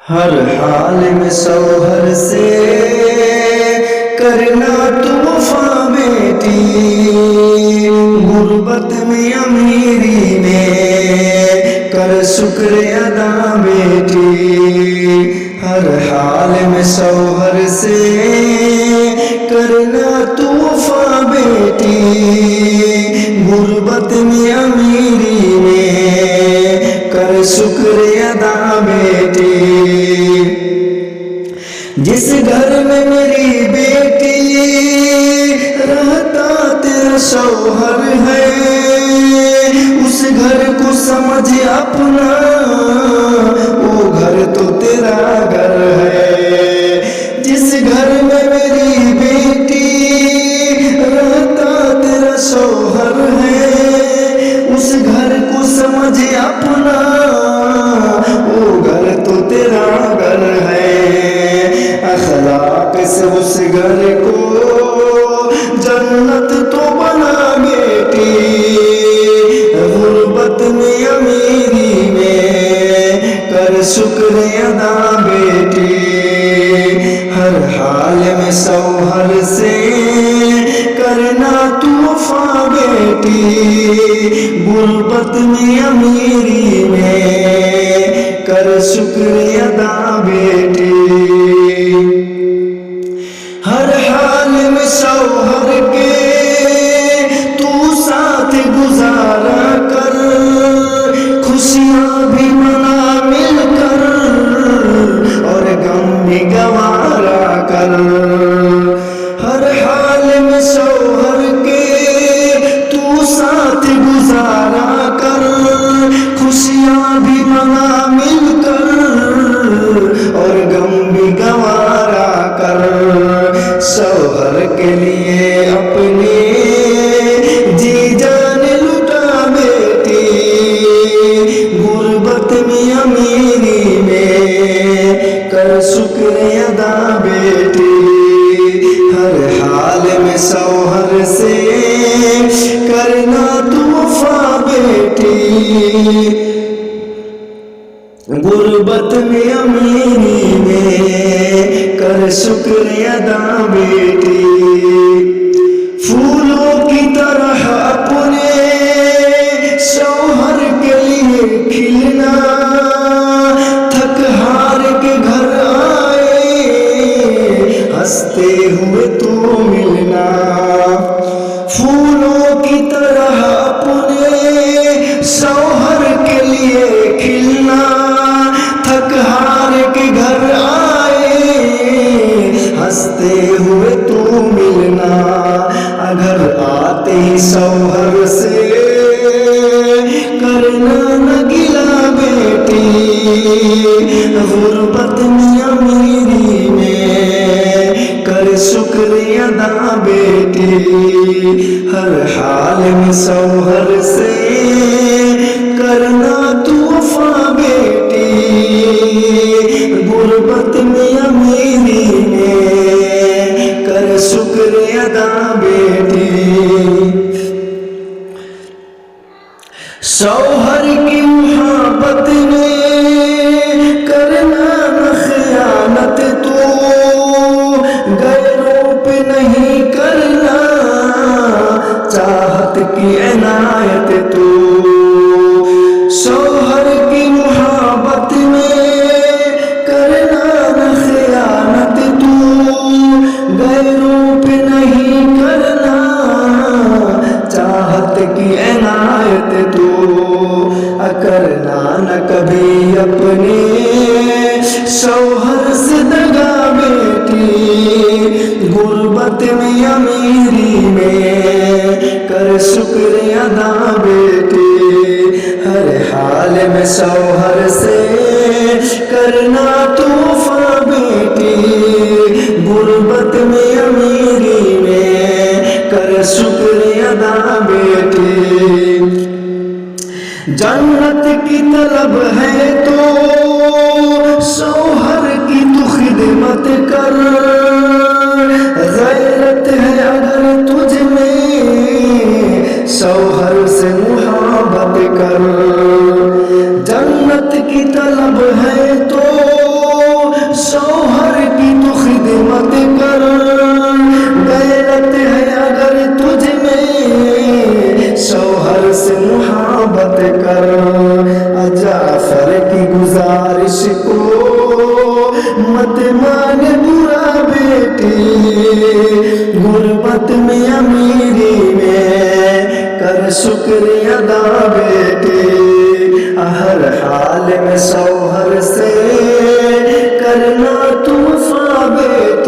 हर हाल में सौहर से करना तू वफा बेटी, गुर्बत में अमीरी में कर शुक्र अदा बेटी। हर हाल में सौहर से करना तू वफा बेटी, गुर्बत में अमीरी में कर शुक्र अदा बेटी। जिस घर में मेरी बेटी रहता तेरा शौहर है, उस घर को समझ अपना, वो घर तो तेरा घर है। जिस घर में मेरी बेटी रहता तेरा शौहर है, उस घर को समझ अपना, वो घर तो तेरा घर है। अखलाक से उस घर को जन्नत तो बना बेटी, गुर्बत में अमीरी में कर शुक्र अदा बेटी। हर हाल में सौहर से करना तू वफा बेटी, गुर्बत में अमीरी में कर शुक्र अदा बेटी। हर हाल में शौहर के तू साथ गुजारा कर, खुशियां भी मना मिलकर और गम भी गवारा कर। हर हाल में शौहर के तू साथ गुजारा कर, खुशियां भी मना मिलकर और गम भी गवारा कर। शौहर के लिए अपने जी जान लुटा बेटी, गुर्बत में अमीरी में कर शुक्र अदा बेटी। हर हाल में शौहर से करना तू वफा बेटी, गुर्बत में अमीरी में कर शुक्र अदा बेटी। फूलों की तरह अपने शौहर के लिए खिलना, थक हार के घर आए हंसते हुए तू मिलना। फूलों की तरह अपने शौहर के लिए खिलना, थक हार के घर आए हंसते हुए तू मिलना। अगर आते ही शौहर से करना न गिला बेटी, गुर्बत में अमीरी में कर शुक्र अदा बेटी। हर हाल में शौहर से करना तू वफा बेटी, गुर्बत में अमीरी में कर शुक्र अदा बेटी। शौहर की मोहब्बत में करना न खयानत तू, गैरों पे नहीं करना चाहत की इनायत तू। शौहर की मोहब्बत में करना न खयानत तू, गैरों पे नहीं करना चाहत की इनायत तू। करना न कभी अपने शौहर से दगा बेटी, गुर्बत में अमीरी में कर शुक्र अदा बेटी। हर हाल में शौहर से करना तू वफा बेटी, गुर्बत में अमीरी में कर शुक्र अदा बेटी। जन्नत की तलब है तो शौहर की तू खिदमत कर, गैरत है अगर तुझ में शौहर से मुहब्बत कर। जन्नत की तलब है तो मोहब्बत कर। जाफर की गुजारिश को मत मान बुरा बेटी, गुर्बत में अमीरी में कर शुक्रिया अदा बेटी। हर हाल में सौहर से करना तू वफा बेटी।